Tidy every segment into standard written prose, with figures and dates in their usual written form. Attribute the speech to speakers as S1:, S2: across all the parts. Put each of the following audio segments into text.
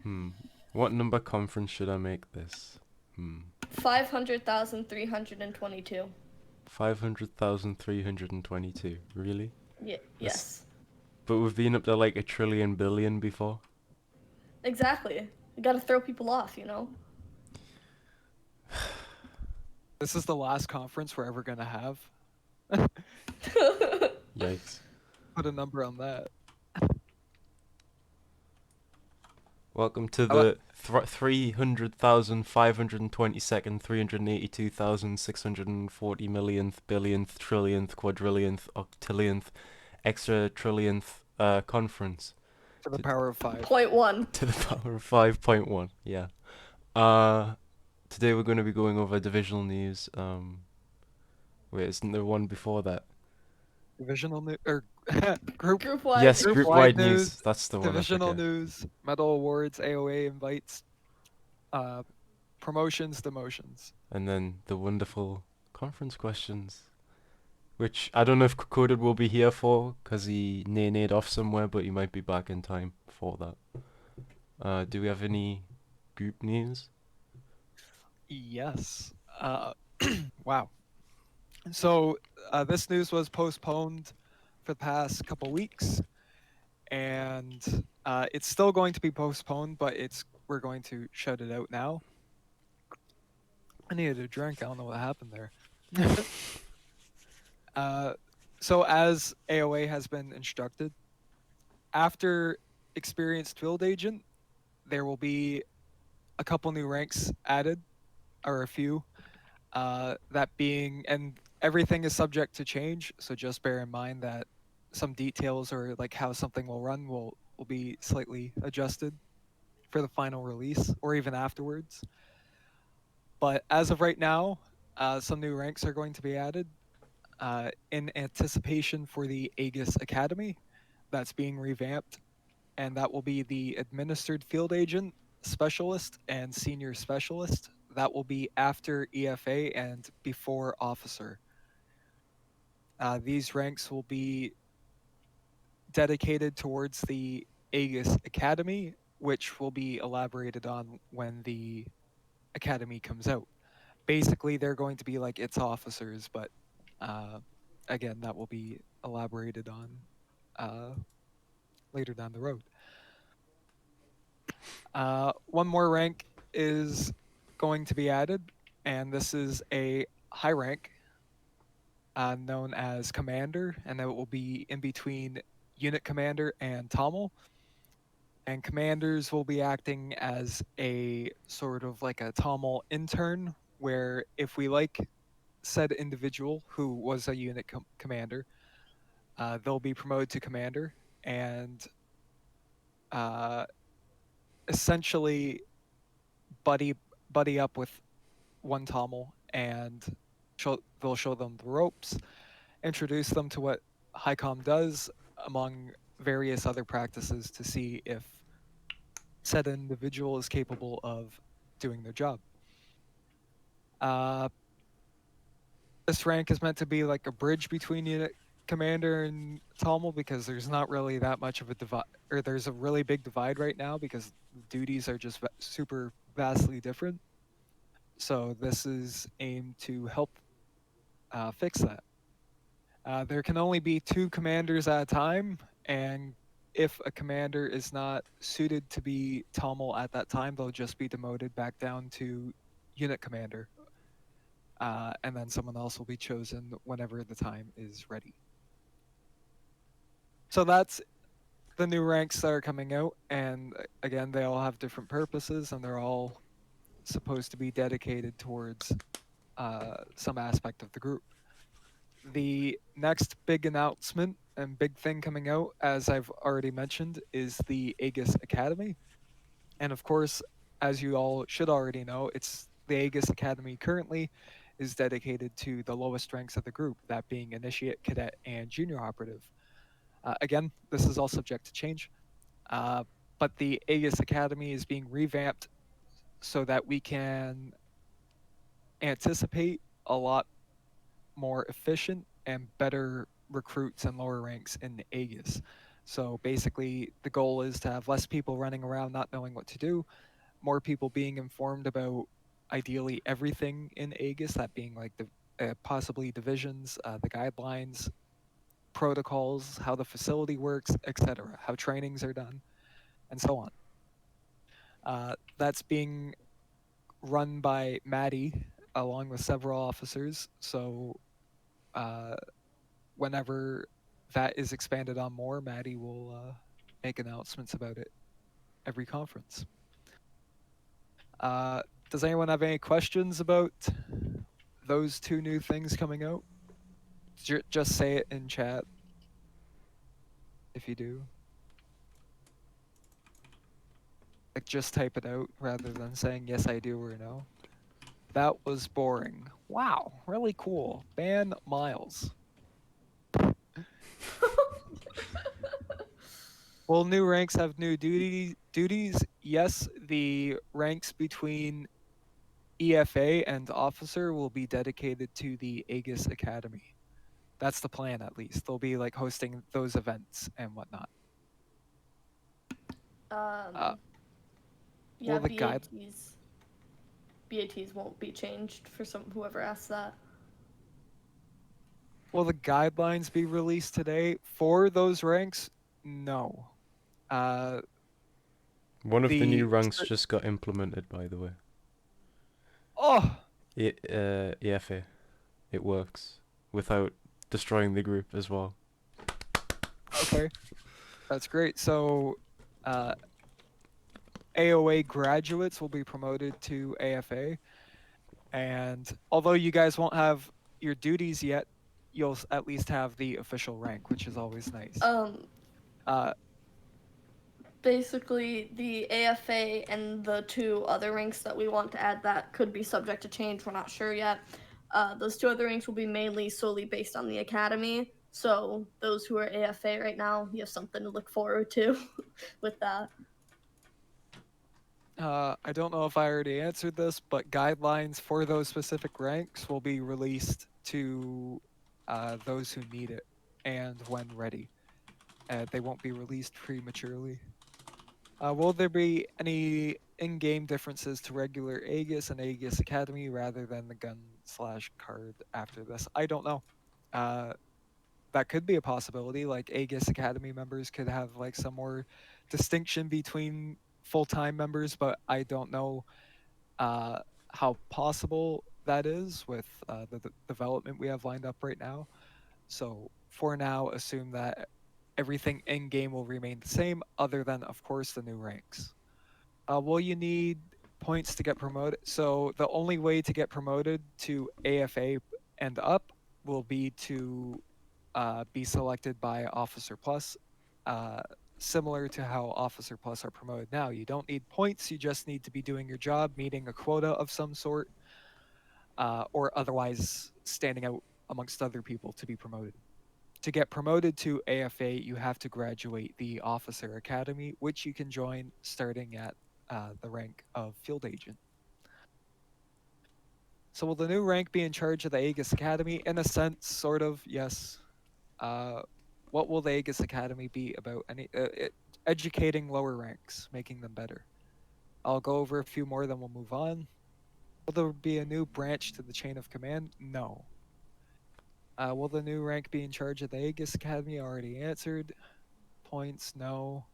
S1: Hmm. What number conference should I make this?
S2: 500,322.
S1: 500,322. Really? That's.
S2: Yes.
S1: But we've been up to like a trillion billion before.
S2: Exactly. You gotta throw people off, you know?
S3: This is the last conference we're ever gonna have.
S1: Yikes.
S3: Put a number on that.
S1: Welcome to
S3: How about
S1: the 300,522nd, 382,640 millionth, billionth, trillionth, quadrillionth, octillionth, extra trillionth conference.
S3: to the power of 5?
S2: Point one.
S1: To the power of 5.1, yeah. Today we're going to be going over divisional news. Wait, isn't there one before that?
S3: Divisional news or group
S2: Group wide.
S1: Yes,
S3: group
S1: group-wide
S3: wide
S1: news.
S3: news,
S1: That's the one I
S3: divisional
S1: forget.
S3: news, medal awards, AOA invites, promotions, demotions.
S1: And then the wonderful conference questions, which I don't know if 𝐏𝐑𝐄𝐒 will be here for, because he nay-nayed off somewhere, but he might be back in time for that. Do we have any group news?
S3: Yes. Wow. So this news was postponed for the past couple weeks, and it's still going to be postponed, but we're going to shout it out now. I needed a drink. I don't know what happened there. So as AOA has been instructed, after experienced field agent, there will be a couple new ranks added, or a few. That being, and everything is subject to change. So just bear in mind that some details or like how something will run will be slightly adjusted for the final release or even afterwards. But as of right now, some new ranks are going to be added in anticipation for the Aegis Academy that's being revamped, and that will be the Administered Field Agent, Specialist, and Senior Specialist. That will be after EFA and before Officer. These ranks will be dedicated towards the Aegis Academy, which will be elaborated on when the Academy comes out. Basically, they're going to be like its officers, but again, that will be elaborated on later down the road. One more rank is going to be added, and this is a high rank known as Commander, and it will be in between Unit Commander and 𝐏𝐿. And commanders will be acting as a sort of like a 𝐏𝐿 intern, where if we like said individual who was a unit commander, they'll be promoted to commander and essentially buddy up with one 𝐏𝐿, and they'll show them the ropes, introduce them to what HiCom does, among various other practices, to see if said individual is capable of doing their job. This rank is meant to be like a bridge between unit commander and 𝐏𝐿, because there's not really that much of a divide, or there's a really big divide right now because duties are just super vastly different. So this is aimed to help fix that. There can only be 2 commanders at a time, and if a commander is not suited to be 𝐏𝐿 at that time, they'll just be demoted back down to unit commander. And then someone else will be chosen whenever the time is ready. So that's the new ranks that are coming out, and again, they all have different purposes, and they're all supposed to be dedicated towards some aspect of the group. The next big announcement and big thing coming out, as I've already mentioned, is the Aegis Academy. And of course, as you all should already know, it's the Aegis Academy currently is dedicated to the lowest ranks of the group, that being Initiate, Cadet, and Junior Operative. Again, this is all subject to change, but the Aegis Academy is being revamped so that we can anticipate a lot more efficient and better recruits and lower ranks in Aegis. So basically, the goal is to have less people running around not knowing what to do, more people being informed about ideally everything in Aegis, that being like the possibly divisions, the guidelines, protocols, how the facility works, etc., how trainings are done, and so on. That's being run by Maddie along with several officers. So uh, whenever that is expanded on more, Maddie will make announcements about it every conference. Does anyone have any questions about those two new things coming out? Just say it in chat if you do. Like just type it out rather than saying yes I do or no. That was boring. Wow, really cool. Ban Miles. Will new ranks have new duties? Yes, the ranks between EFA and officer will be dedicated to the Aegis Academy. That's the plan, at least. They'll be like hosting those events and whatnot. Uh,
S2: Yeah,
S3: will the guide
S2: BATs won't be changed for some whoever asked that.
S3: will the guidelines be released today for those ranks? No. Uh,
S1: One of the new
S3: the
S1: ranks just got implemented, by the way.
S3: oh
S1: EFA. It works without destroying the group as well.
S3: okay, that's great. So, uh, AOA graduates will be promoted to AFA. And although you guys won't have your duties yet, you'll at least have the official rank, which is always nice. Uh,
S2: Basically, the AFA and the two other ranks that we want to add that could be subject to change. We're not sure yet. Those two other ranks will be mainly solely based on the academy. So those who are AFA right now, you have something to look forward to with that.
S3: I don't know if I already answered this, but guidelines for those specific ranks will be released to those who need it and when ready. They won't be released prematurely. Will there be any in-game differences to regular Aegis and Aegis Academy rather than the gun/card after this? I don't know. Uh, that could be a possibility. Like Aegis Academy members could have like some more distinction between full-time members, but I don't know uh, how possible that is with the development we have lined up right now. So for now, assume that everything in game will remain the same, other than, of course, the new ranks. Will you need points to get promoted? So the only way to get promoted to AFA and up will be to be selected by Officer Plus, uh, similar to how Officer Plus are promoted now. You don't need points, you just need to be doing your job, meeting a quota of some sort, or otherwise standing out amongst other people to be promoted. To get promoted to AFA, you have to graduate the Officer Academy, which you can join starting at the rank of Field Agent. So will the new rank be in charge of the Aegis Academy? In a sense, sort of, yes. Uh, what will the Aegis Academy be about? Educating lower ranks, making them better. I'll go over a few more, then we'll move on. Will there be a new branch to the chain of command? No. Will the new rank be in charge of the Aegis Academy? Already answered. Points, no.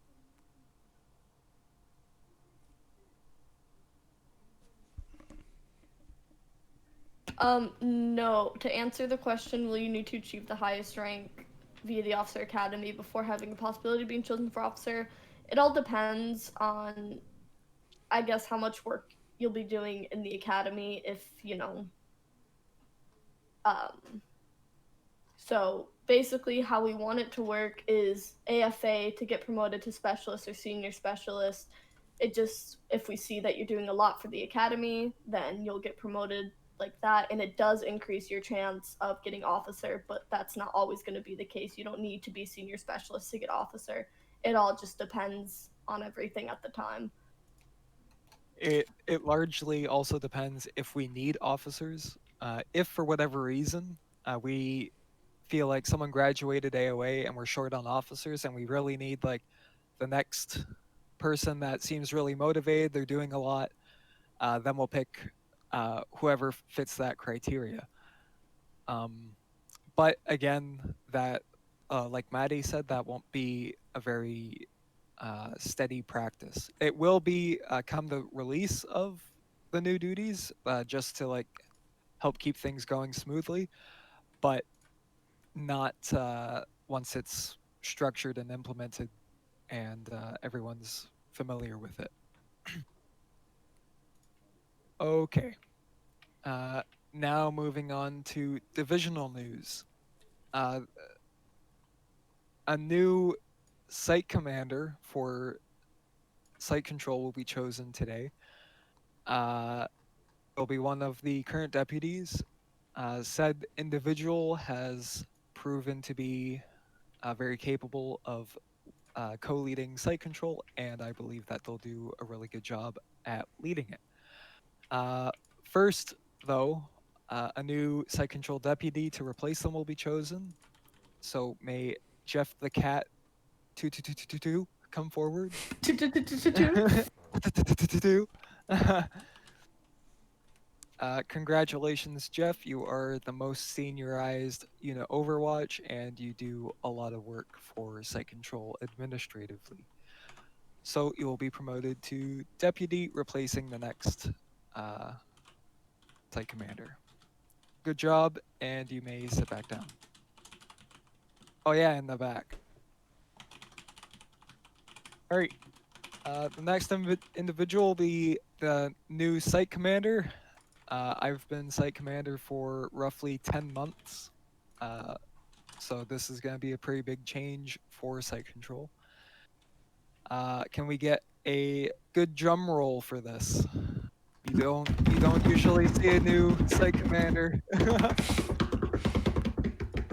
S2: No. To answer the question, will you need to achieve the highest rank via the Officer Academy before having a possibility of being chosen for officer? It all depends on, I guess, how much work you'll be doing in the academy. If um, so basically, how we want it to work is AFA to get promoted to specialist or senior specialist. It just, if we see that you're doing a lot for the academy, then you'll get promoted like that, and it does increase your chance of getting officer, but that's not always going to be the case. You don't need to be senior specialist to get officer. It all just depends on everything at the time.
S3: It largely also depends if we need officers. If for whatever reason we feel like someone graduated AOA and we're short on officers and we really need like the next person that seems really motivated, they're doing a lot, then we'll pick whoever fits that criteria. But again, that like Maddie said, that won't be a very steady practice. It will be come the release of the new duties, just to like help keep things going smoothly, but not once it's structured and implemented and everyone's familiar with it. Okay. Now moving on to divisional news. A new site commander for site control will be chosen today. Will be one of the current deputies. Said individual has proven to be very capable of co-leading site control, and I believe that they'll do a really good job at leading it. First, though, a new site control deputy to replace them will be chosen. So may Jeff the Cat 2222 come forward. Congratulations, Jeff. You are the most seniorized unit Overwatch, and you do a lot of work for site control administratively. So you will be promoted to deputy, replacing the next site commander. Good job, and you may sit back down. Oh yeah, in the back. All right. The next individual will be the new site commander. I've been site commander for roughly 10 months. So this is going to be a pretty big change for site control. Can we get a good drum roll for this? You don't usually see a new site commander.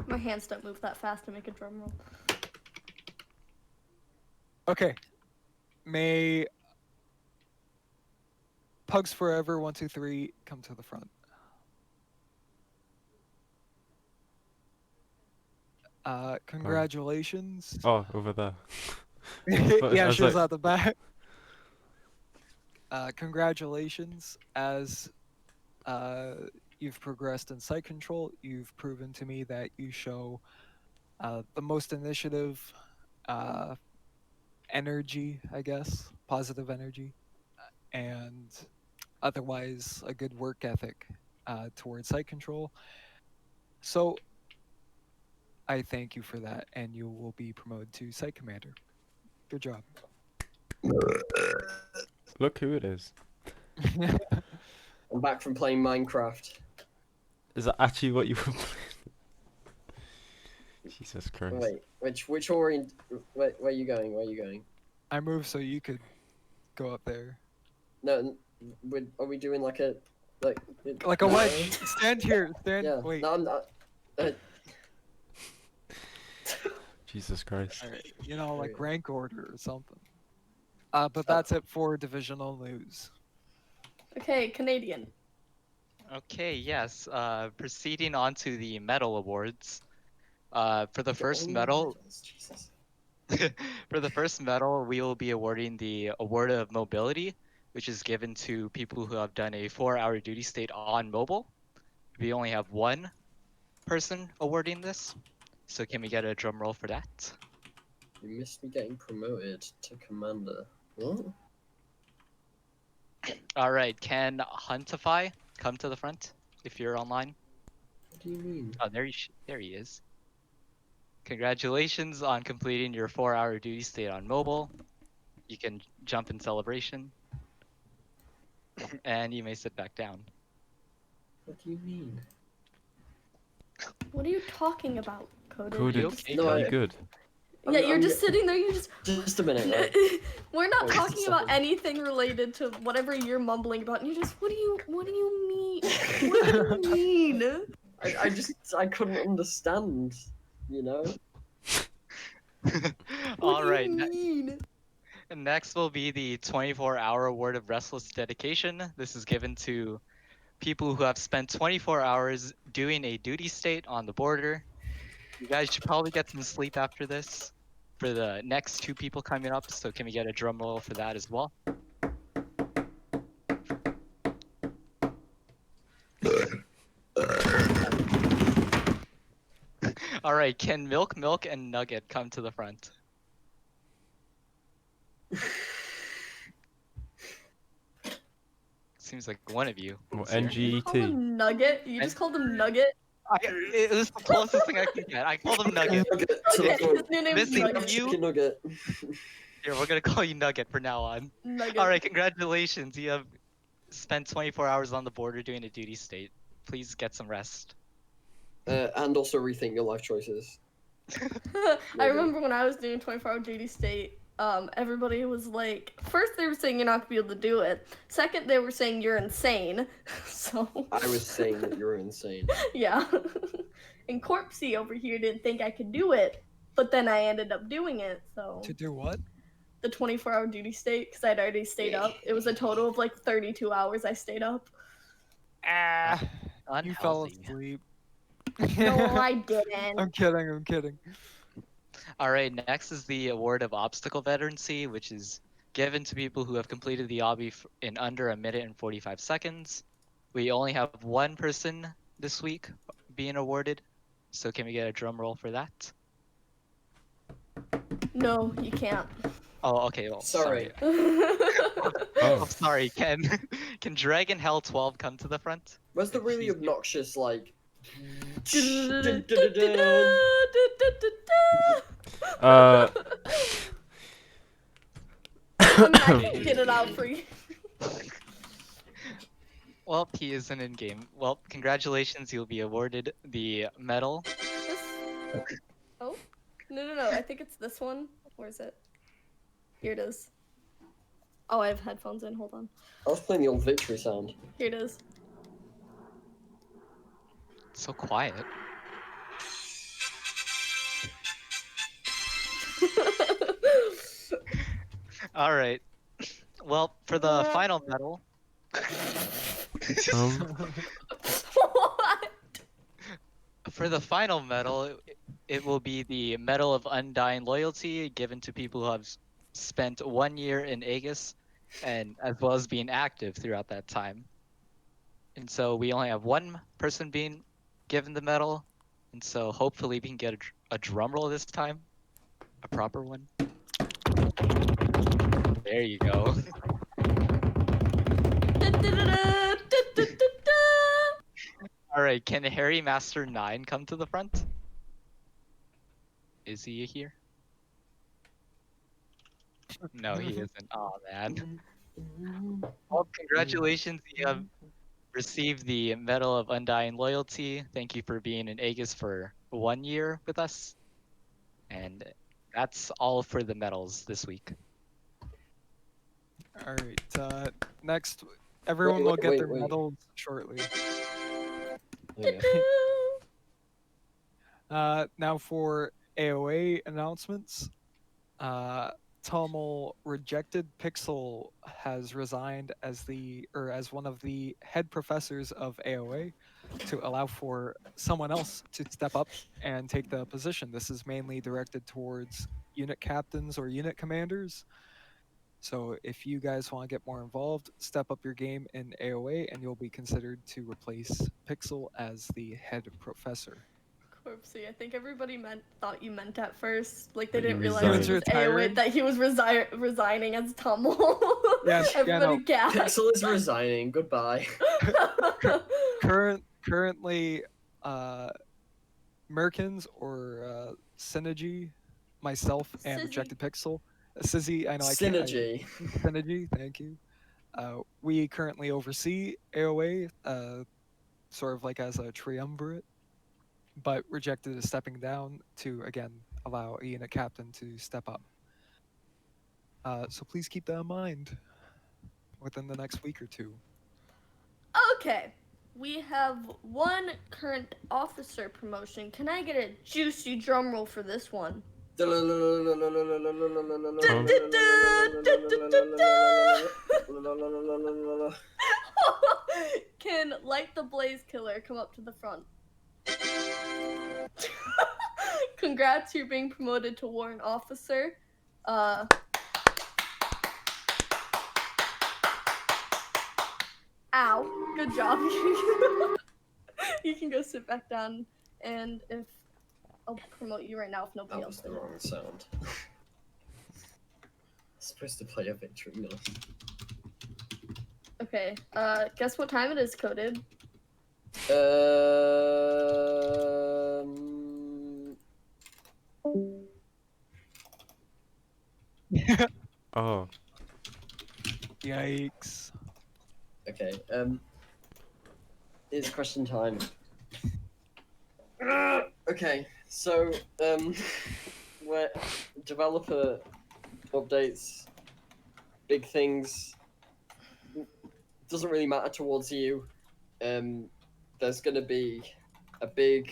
S2: My hands don't move that fast to make a drum roll.
S3: Okay. May Pugs Forever 123 come to the front. Congratulations.
S1: Oh, over there.
S3: Yeah, she was
S1: like...
S3: at the back. Congratulations, as you've progressed in site control. You've proven to me that you show the most initiative, energy, I guess, positive energy, and otherwise a good work ethic towards site control. So I thank you for that, and you will be promoted to site commander. Good job.
S1: Look who it is.
S4: I'm back from playing Minecraft.
S1: Is that actually what you were playing? Jesus Christ.
S4: Wait, which orient? Where are you going? Where are you going?
S3: I moved so you could go up there.
S4: No, are we doing like a
S3: wedge? Stand here. Stand.
S4: Yeah.
S3: Wait.
S4: No, I'm not.
S1: Jesus Christ.
S3: All right. Like rank order or something. But that's it for divisional news.
S2: Okay, Canadian.
S5: Okay, yes. Proceeding on to the medal awards. For the first medal, for the first medal, we will be awarding the Award of Mobility, which is given to people who have done a 4-hour duty state on mobile. We only have one person awarding this, so can we get a drum roll for that?
S4: You missed me getting promoted to commander. What?
S5: All right, can Huntify come to the front if you're online?
S4: What do you mean?
S5: Oh, there he is. Congratulations on completing your 4-hour duty state on mobile. You can jump in celebration. And you may sit back down.
S4: What do you mean?
S2: What are you talking about, Coded?
S1: Coded,
S5: okay?
S4: No,
S1: are you good?
S2: Yeah, you're just sitting there, you just...
S4: Just a minute. Right?
S2: We're not
S4: Wait,
S2: talking
S4: just a
S2: about
S4: second.
S2: anything related to whatever you're mumbling about, and you just, what do you mean? What do you mean?
S4: I couldn't understand, you know?
S2: What do
S5: Alright,
S2: you mean?
S5: next will be the 24-hour Award of Restless Dedication. This is given to people who have spent 24 hours doing a duty state on the border. You guys should probably get some sleep after this for the next 2 people coming up. So can we get a drum roll for that as well? All right, can Milk, and Nugget come to the front? Seems like one of you.
S1: Well,
S5: is here.
S2: You call
S1: NGET.
S2: him Nugget? You just called him Nugget?
S5: It was the closest thing I could get. I called him Nugget.
S4: Nugget to
S2: Okay,
S4: the front.
S2: his new name's
S5: Missing
S2: Nugget.
S5: you.
S4: Chicken nugget.
S5: Here, we're gonna call you Nugget from now on.
S2: Nugget.
S5: All right, congratulations. You have spent 24 hours on the border doing a duty state. Please get some rest.
S4: And also rethink your life choices.
S2: I remember when I was doing 24-hour duty state, everybody was like, first they were saying you're not gonna be able to do it. Second, they were saying you're insane. So
S4: I was saying that you're insane.
S2: yeah. And 𝐏𝐒𝐒 over here didn't think I could do it, but then I ended up doing it. So
S3: To do what?
S2: the 24-hour duty state, because I'd already stayed up. It was a total of like 32 hours I stayed up.
S3: Ah, you fell
S5: Unhealthy.
S3: asleep.
S2: No, I didn't.
S3: I'm kidding. I'm kidding.
S5: All right, next is the award of obstacle veterancy, which is given to people who have completed the obby in under 1 minute and 45 seconds. We only have one person this week being awarded, so can we get a drum roll for that?
S2: No, you can't.
S5: Oh, okay. Well,
S4: Sorry.
S1: Oh.
S5: Sorry. Can Dragon Hell 12 come to the front?
S4: Where's the really obnoxious, like...
S1: Uh,
S2: I mean, I can get it out for you.
S5: Well, he isn't in game. Well, congratulations. You'll be awarded the medal.
S2: This... Oh? No. I think it's this one. Where is it? Here it is. Oh, I have headphones in. Hold on.
S4: I was playing the old victory sound.
S2: Here it is.
S5: It's so quiet. All right. Well, for the final medal.
S2: What?
S5: For the final medal, it will be the Medal of Undying Loyalty given to people who have spent 1 year in Aegis, and as well as being active throughout that time. And so we only have one person being given the medal, and so hopefully we can get a drum roll this time, a proper one. There you go. All right, can Harry Master 9 come to the front? Is he here? No, he isn't. Oh man. Well, congratulations, you have received the Medal of Undying Loyalty. Thank you for being in Aegis for 1 year with us. And that's all for the medals this week.
S3: All right. Next, everyone will get their medals shortly.
S4: Okay.
S3: Now for AOA announcements. 𝐏𝐿 rejected Pixel has resigned as one of the head professors of AOA to allow for someone else to step up and take the position. This is mainly directed towards unit captains or unit commanders. So if you guys want to get more involved, step up your game in AOA and you'll be considered to replace Pixel as the head professor.
S2: 𝐏𝐿𝐒, I think everybody thought you meant at first, like they
S1: That he
S2: didn't realize it was
S3: resigned.
S2: AOA, that he was resigning as 𝐏𝐿.
S3: Yes, yeah,
S2: Everybody
S3: no.
S2: gasped.
S4: Pixel is resigning. Goodbye.
S3: Currently, Merkins or Synergy, myself, and
S2: Sizzy.
S3: Rejected Pixel. Sizzy, I know I
S4: Synergy.
S3: can't. Synergy, thank you. We currently oversee AOA, sort of like as a triumvirate, but Rejected is stepping down to, again, allow a unit captain to step up. So please keep that in mind within the next week or two.
S2: Okay, we have one current officer promotion. Can I get a juicy drum roll for this one? Can Light the Blaze Killer come up to the front? Congrats, you're being promoted to warrant officer. Ow. Good job. You can go sit back down, and if I'll promote you right now if nobody
S4: That
S2: else
S4: was the
S2: did.
S4: wrong sound. Supposed to play a victory note.
S2: Okay, guess what time it is, Coded?
S1: Oh.
S3: Yikes.
S4: Okay, it's question time. Okay, so, where developer updates, big things, doesn't really matter towards you. There's gonna be a big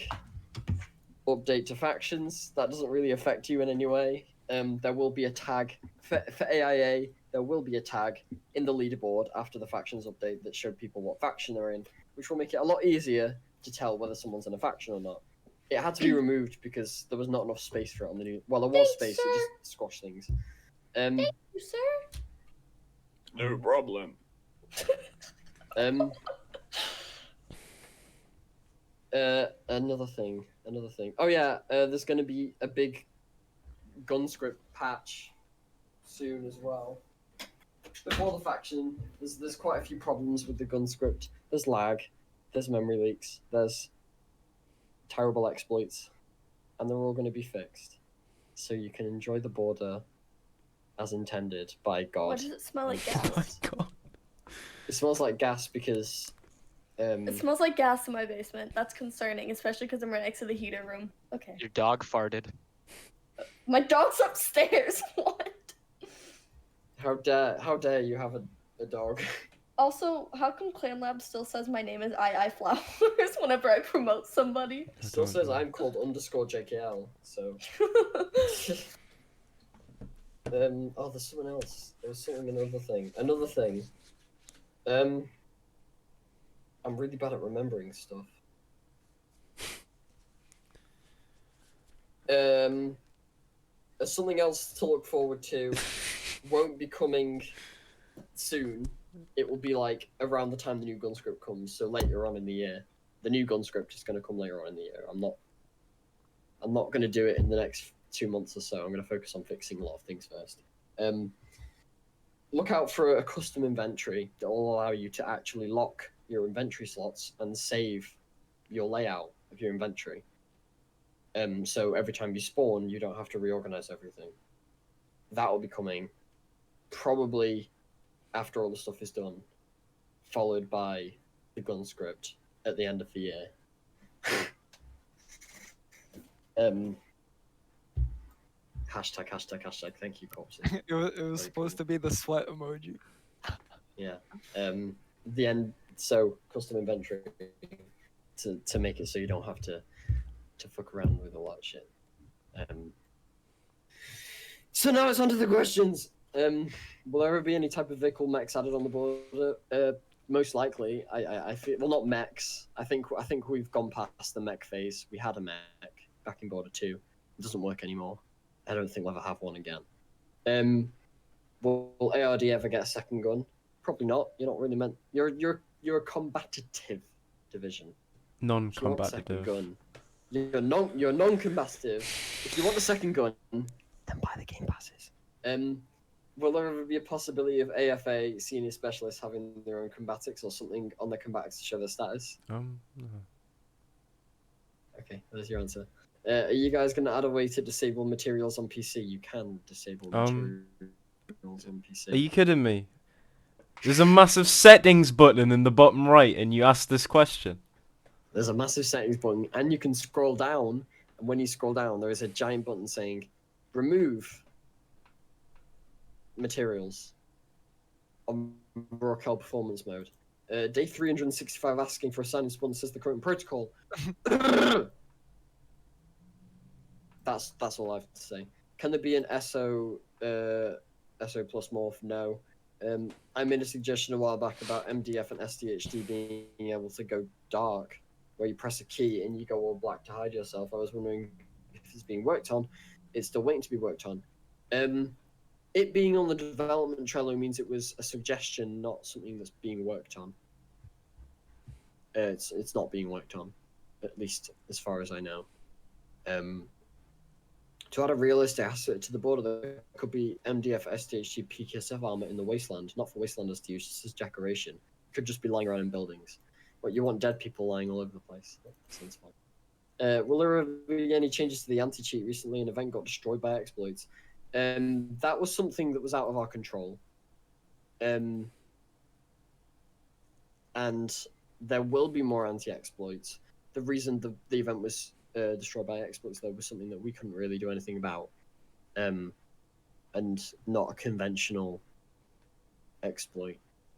S4: update to factions. That doesn't really affect you in any way. There will be a tag for AIA. There will be a tag in the leaderboard after the factions update that showed people what faction they're in, which will make it a lot easier to tell whether someone's in a faction or not. It had to be removed because there was not enough space for it on the new. Well, there was space.
S2: Thanks,
S4: It
S2: sir.
S4: just squashed things.
S2: You, sir?
S4: No problem. Another thing. Oh yeah, there's going to be a big gun script patch soon as well. Before the faction, there's quite a few problems with the gun script. There's lag, there's memory leaks, there's terrible exploits, and they're all going to be fixed, so you can enjoy the border as intended by God.
S2: Why does it smell like
S1: Oh my
S2: gas?
S1: god.
S4: It smells like gas because.
S2: It smells like gas in my basement. That's concerning, especially because I'm right next to the heater room. Okay.
S5: Your dog farted.
S2: My dog's upstairs. What?
S4: How dare you have a dog?
S2: Also, how come Clan Lab still says my name is I Flowers whenever I promote somebody?
S4: It still
S1: don't
S4: says
S1: know.
S4: I'm called _JKL, so. Oh, there's someone else. There was another thing. I'm really bad at remembering stuff. There's something else to look forward to. Won't be coming soon. It will be like around the time the new gun script comes, so later on in the year. The new gun script is going to come later on in the year. I'm not going to do it in the next 2 months or so. I'm going to focus on fixing a lot of things first. Look out for a custom inventory that will allow you to actually lock your inventory slots and save your layout of your inventory. So every time you spawn, you don't have to reorganize everything. That will be coming probably after all the stuff is done, followed by the gun script at the end of the year. Hashtag. Thank you, corpses.
S3: It was
S4: Very
S3: supposed
S4: cool.
S3: to be the sweat emoji.
S4: Yeah. The end. So custom inventory to make it so you don't have to fuck around with all that shit. So now it's on to the questions. Will there ever be any type of vehicle mechs added on the border? Most likely. I feel, well, not mechs. I think we've gone past the mech phase. We had a mech back in Border 2. It doesn't work anymore. I don't think we'll ever have one again. Will ARD ever get a second gun? Probably not. You're not really meant. You're a combative division. If you want a second
S1: Non-combative.
S4: gun, you're non-combative. If you want a second gun, then buy the game passes. Will there ever be a possibility of AFA senior specialists having their own combatics or something on their combatics to show their status?
S1: No.
S4: Okay, there's your answer. Are you guys going to add a way to disable materials on PC? You can disable materials on PC.
S1: Are you kidding me? There's a massive settings button in the bottom right, and you ask this question.
S4: There's a massive settings button, and you can scroll down. And when you scroll down, there is a giant button saying, "Remove materials on Raquel performance mode." Day 365 asking for a signing sponsor says the current protocol. That's all I have to say. Can there be an SO plus morph? No. I made a suggestion a while back about MDF and SDHD being able to go dark, where you press a key and you go all black to hide yourself. I was wondering if it's being worked on. It's still waiting to be worked on. It being on the development Trello means it was a suggestion, not something that's being worked on. It's not being worked on, at least as far as I know. To add a realistic asset to the border, there could be MDF, SDHG, PKSF armor in the wasteland, not for wastelanders to use, just as decoration. It could just be lying around in buildings. But you want dead people lying all over the place. That sounds fun. Will there be any changes to the anti-cheat recently? An event got destroyed by exploits. That was something that was out of our control. And there will be more anti-exploits. The reason the event was destroyed by exploits, though, was something that we couldn't really do anything about, and not a conventional exploit.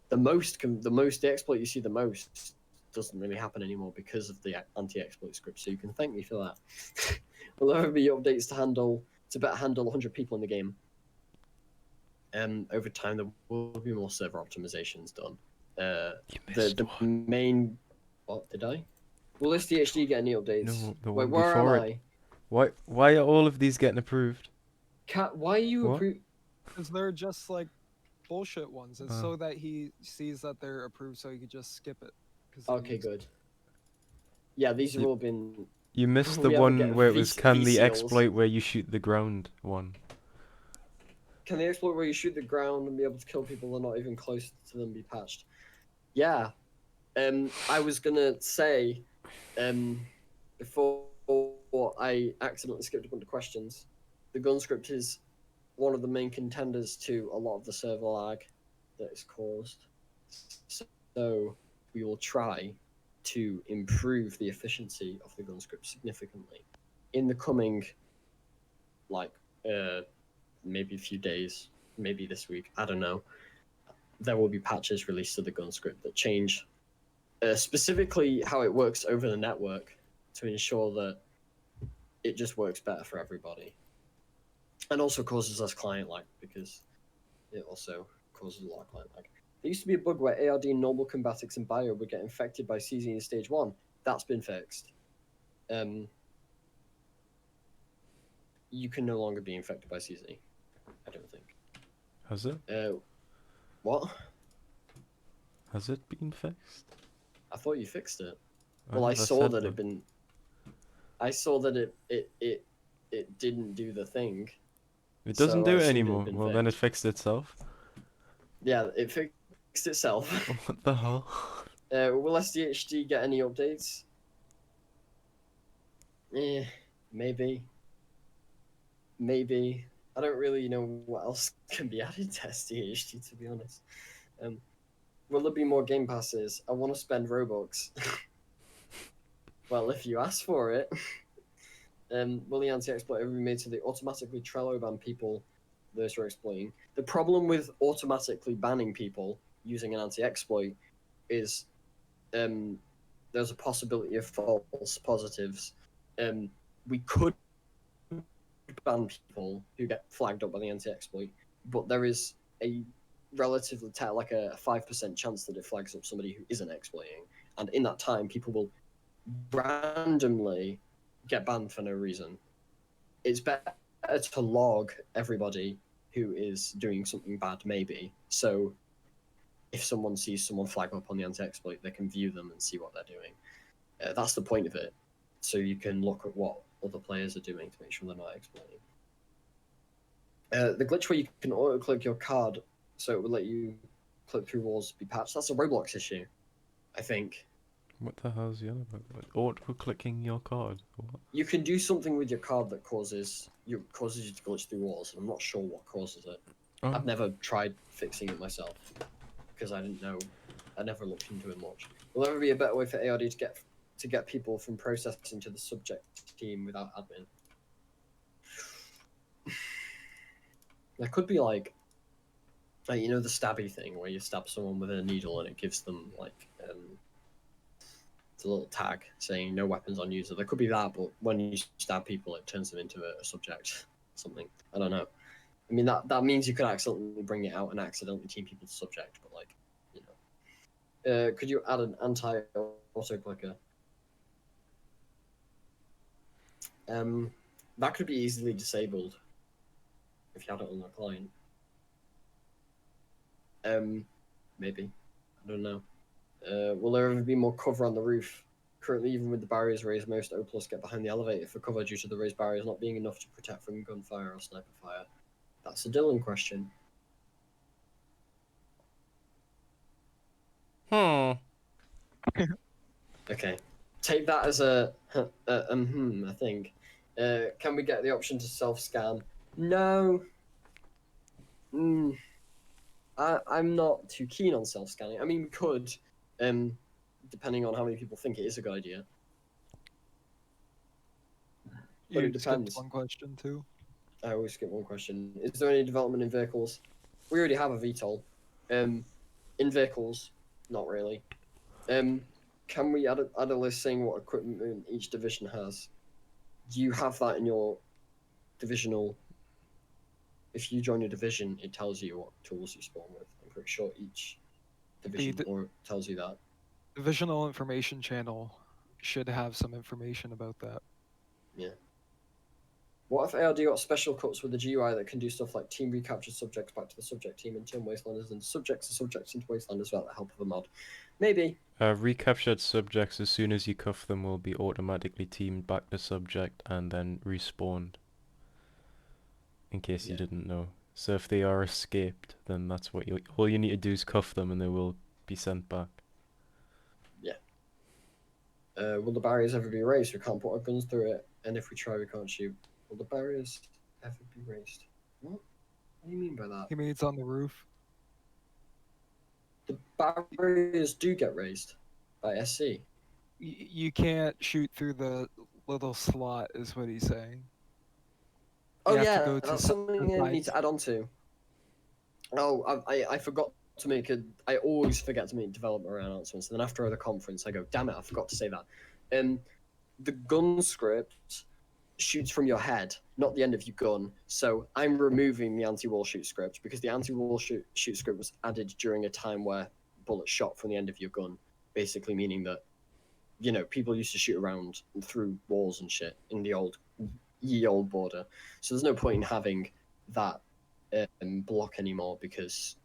S4: The exploit you see the most doesn't really happen anymore because of the anti-exploit script. So you can thank me for that. Will there ever be updates to better handle 100 people in the game? Over time, there will be more server optimizations done. The main. What did I? Will this DHD get any updates?
S1: No, the
S4: Wait,
S1: one
S4: where am
S1: before
S4: I?
S1: it. Why are all of these getting approved?
S4: Cat, why are you
S1: What?
S4: approved?
S3: Because they're just like bullshit ones. It's
S1: Oh.
S3: so that he sees that they're approved, so he could just skip it. 'Cause
S4: Okay,
S3: he's-
S4: good. Yeah, these have
S1: You-
S4: all been.
S1: You missed the
S4: We haven't
S1: one
S4: get
S1: where it was can the
S4: VCLs.
S1: exploit where you shoot the ground one.
S4: Can the exploit where you shoot the ground and be able to kill people that are not even close to them be patched? Yeah. I was gonna say, before I accidentally skipped a bunch of questions, the gun script is one of the main contenders to a lot of the server lag that is caused. So we will try to improve the efficiency of the gun script significantly in the coming, maybe a few days, maybe this week, I don't know. There will be patches released to the gun script that change specifically how it works over the network to ensure that it just works better for everybody. And also causes less client lag, because it also causes a lot of client lag. There used to be a bug where ARD, normal combatics, and bio would get infected by CZ in stage 1. That's been fixed. You can no longer be infected by CZ, I don't think.
S1: Has it?
S4: What?
S1: Has it been fixed?
S4: I thought you fixed it.
S1: I
S4: Well, I
S1: never
S4: saw
S1: said
S4: that I saw that it didn't do the thing.
S1: It doesn't
S4: so
S1: do
S4: I
S1: it
S4: assumed
S1: anymore.
S4: had been
S1: Well, then it
S4: fixed.
S1: fixed itself.
S4: Yeah, it fixed itself.
S1: What the hell?
S4: Will SDHD get any updates? Maybe. Maybe. I don't really know what else can be added to SDHD, to be honest. Will there be more game passes? I want to spend Robux. Well, if you ask for it. Will the anti-exploit ever be made so they automatically Trello ban people those are exploiting? The problem with automatically banning people using an anti-exploit is there's a possibility of false positives. We could ban people who get flagged up by the anti-exploit, but there is a relatively like a 5% chance that it flags up somebody who isn't exploiting, and in that time people will randomly get banned for no reason. It's better to log everybody who is doing something bad, maybe, so if someone sees someone flag up on the anti-exploit, they can view them and see what they're doing. That's the point of it, so you can look at what other players are doing to make sure they're not exploiting. The glitch where you can auto-click your card so it will let you click through walls be patched, that's a Roblox issue, I think.
S1: What the hell's the other about? Auto-clicking your card? What?
S4: You can do something with your card that causes you to glitch through walls, and I'm not sure what causes it.
S1: Oh.
S4: I've never tried fixing it myself, because I didn't know. I never looked into it much. Will there ever be a better way for ARD to get people from processing to the subject team without admin? There could be like you know, the stabby thing where you stab someone with a needle and it gives them like it's a little tag saying no weapons on user. There could be that, but when you stab people, it turns them into a subject, something. I don't know. I mean, that means you could accidentally bring it out and accidentally team people to subject, but like, you know. Could you add an anti-auto clicker? that could be easily disabled if you had it on the client. Maybe. I don't know. Will there ever be more cover on the roof? Currently, even with the barriers raised, most O+ get behind the elevator for cover due to the raised barriers not being enough to protect from gunfire or sniper fire. That's a Dylan question. Okay. Take that as a I think. Can we get the option to self-scan? No. I'm not too keen on self-scanning. I mean, we could, depending on how many people think it is a good idea. But
S3: You
S4: it
S3: skipped
S4: depends.
S3: one question too.
S4: I always skip one question. Is there any development in vehicles? We already have a VTOL. In vehicles, not really. Can we add a list saying what equipment each division has? Do you have that in your divisional? If you join a division, it tells you what tools you spawn with. I'm pretty sure each division or tells you that.
S3: Divisional information channel should have some information about that.
S4: Yeah. What if ARD got special cuts with the GUI that can do stuff like team recaptured subjects back to the subject team and turn wastelanders and subjects into wastelanders without the help of a mod? Maybe.
S1: Recaptured subjects, as soon as you cuff them, will be automatically teamed back to subject and then respawned. In case you didn't know. So if they are escaped, then that's what all you need to do is cuff them and they will be sent back.
S4: Yeah. Will the barriers ever be raised? We can't put our guns through it, and if we try, we can't shoot. Will the barriers ever be raised? What do you mean by that?
S3: He means it's on the roof.
S4: The barriers do get raised by SC.
S3: You can't shoot through the little slot, is what he's saying.
S4: Oh
S3: You have to
S4: yeah,
S3: go to
S4: that's
S3: some
S4: something I need
S3: sides.
S4: to add on to. Oh, I forgot to make a. I always forget to make developer announcements, and then after the conference, I go, damn it, I forgot to say that. The gun script shoots from your head, not the end of your gun. So I'm removing the anti-wall shoot script because the anti-wall shoot script was added during a time where bullets shot from the end of your gun, basically meaning that, you know, people used to shoot around through walls and shit in the ye old border. So there's no point in having that block anymore because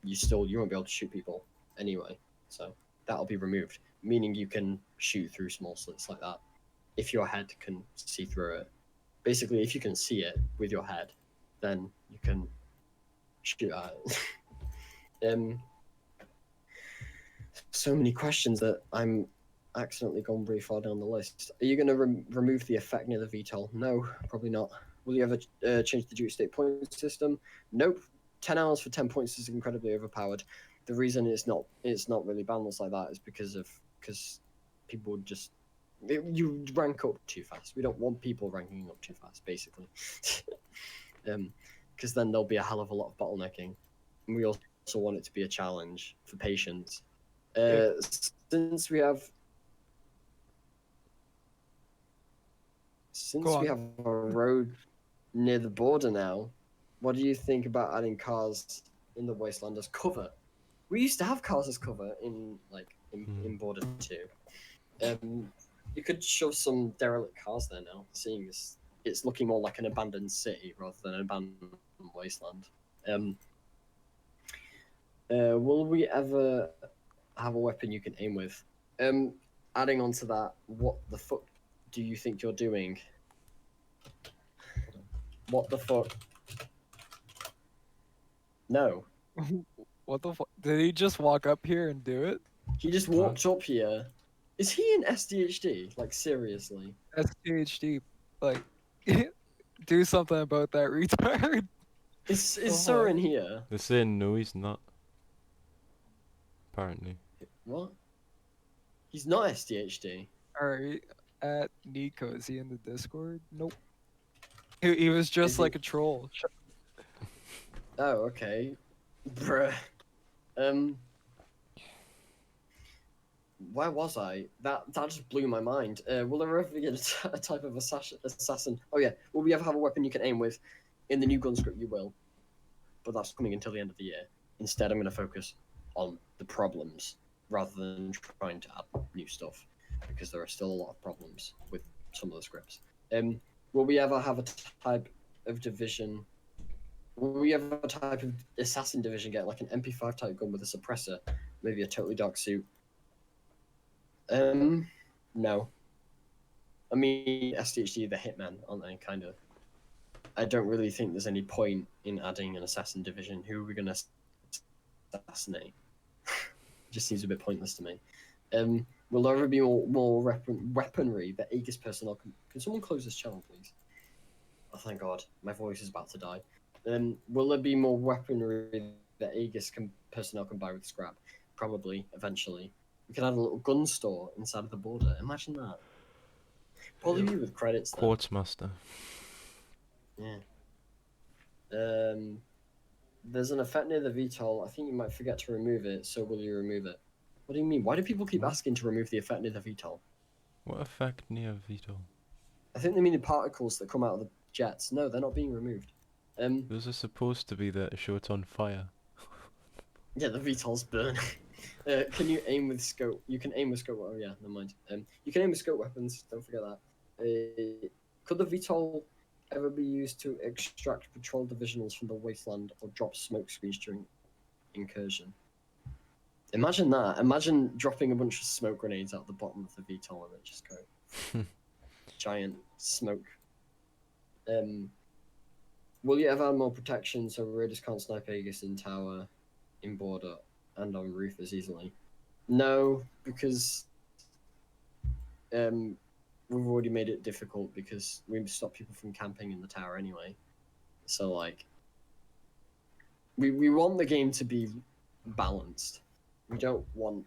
S4: you won't be able to shoot people anyway. So that'll be removed, meaning you can shoot through small slits like that if your head can see through it. Basically, if you can see it with your head, then you can shoot at it. So many questions that I'm accidentally gone very far down the list. Are you going to remove the effect near the VTOL? No, probably not. Will you ever change the duty state point system? Nope. 10 hours for 10 points is incredibly overpowered. The reason it's not really balanced like that is because people just you rank up too fast. We don't want people ranking up too fast, basically, because then there'll be a hell of a lot of bottlenecking. And we also want it to be a challenge for patients. Since we have a road near the border now, what do you think about adding cars in the wasteland as cover? We used to have cars as cover in Border 2. You could shove some derelict cars there now, seeing as it's looking more like an abandoned city rather than an abandoned wasteland. Will we ever have a weapon you can aim with? Adding on to that, what the fuck do you think you're doing? What the fuck? No.
S3: What the fuck? Did he just walk up here and do it?
S4: He just walked up here. Is he in SDHD? Like, seriously?
S3: SDHD, like, do something about that retard.
S4: Is Sir in here?
S1: They're saying no, he's not. Apparently.
S4: What? He's not SDHD.
S3: Alright, at Nico, is he in the Discord? Nope. He was just like a troll.
S4: Oh, okay. Bruh. Where was I? That just blew my mind. Will there ever be a type of assassin? Oh yeah. Will we ever have a weapon you can aim with? In the new gun script, you will. But that's coming until the end of the year. Instead, I'm going to focus on the problems rather than trying to add new stuff, because there are still a lot of problems with some of the scripts. Will we ever have a type of division? Will we ever have a type of assassin division get like an MP5 type gun with a suppressor, maybe a totally dark suit? No. I mean, STHD the Hitman, aren't they? Kind of. I don't really think there's any point in adding an assassin division. Who are we gonna assassinate? Just seems a bit pointless to me. Will there ever be more weaponry that Aegis personnel can someone close this channel, please? Oh, thank God. My voice is about to die. Will there be more weaponry that Aegis personnel can buy with scrap? Probably, eventually. We could add a little gun store inside of the border. Imagine that. Probably be with credits, though.
S1: Quartzmaster.
S4: Yeah. There's an effect near the VTOL. I think you might forget to remove it, so will you remove it? What do you mean? Why do people keep asking to remove the effect near the VTOL?
S1: What effect near Vito?
S4: I think they mean the particles that come out of the jets. No, they're not being removed.
S1: Those are supposed to be there to show it's on fire.
S4: Yeah, the VTOL's burn. Can you aim with scope? You can aim with scope. Oh yeah, never mind. You can aim with scope weapons. Don't forget that. Could the VTOL ever be used to extract patrol divisionals from the wasteland or drop smoke screens during incursion? Imagine that. Imagine dropping a bunch of smoke grenades out the bottom of the VTOL and it just go giant smoke. Will you ever have more protection so raiders can't snipe Aegis in tower, in border, and on roof as easily? No, because we've already made it difficult because we stop people from camping in the tower anyway. So like, we want the game to be balanced. We don't want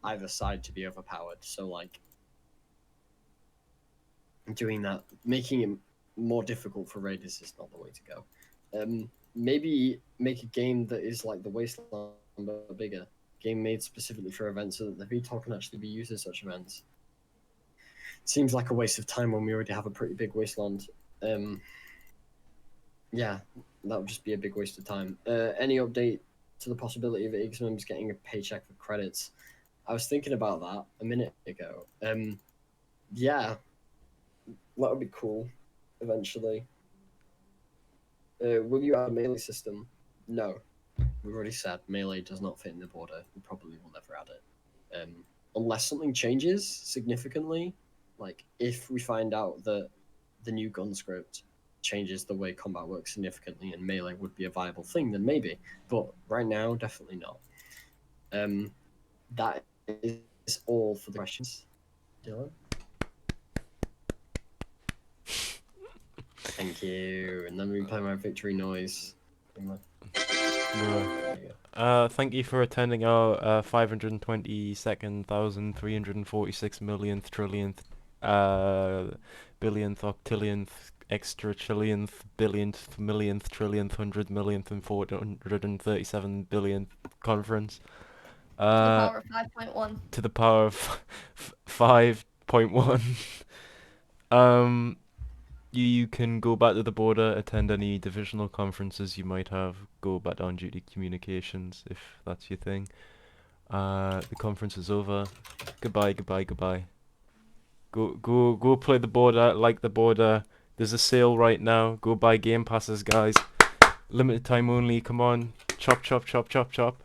S4: either side to be overpowered. So like, doing that, making it more difficult for raiders is not the way to go. Maybe make a game that is like the Wasteland but bigger. Game made specifically for events so that the VTOL can actually be used as such events. Seems like a waste of time when we already have a pretty big Wasteland. Yeah, that would just be a big waste of time. Any update to the possibility of Aegis members getting a paycheck for credits? I was thinking about that a minute ago. Yeah, that would be cool, eventually. Will you add a melee system? No. We've already said melee does not fit in the border. We probably will never add it. Unless something changes significantly, like if we find out that the new gun script changes the way combat works significantly and melee would be a viable thing, then maybe. But right now, definitely not. That is all for the questions. Dylan? Thank you. And then we play my victory noise.
S1: Thank you for attending our 522,346 millionth trillionth billionth octillionth extra trillionth billionth millionth trillionth 100 millionth and 437 billionth conference.
S2: To the power of 5.1.
S1: To the power of 5.1. You can go back to the border, attend any divisional conferences you might have, go back to on-duty communications if that's your thing. The conference is over. Goodbye, goodbye, goodbye. Go play the border, like the border. There's a sale right now. Go buy game passes, guys. Limited time only. Come on. Chop, chop, chop, chop, chop.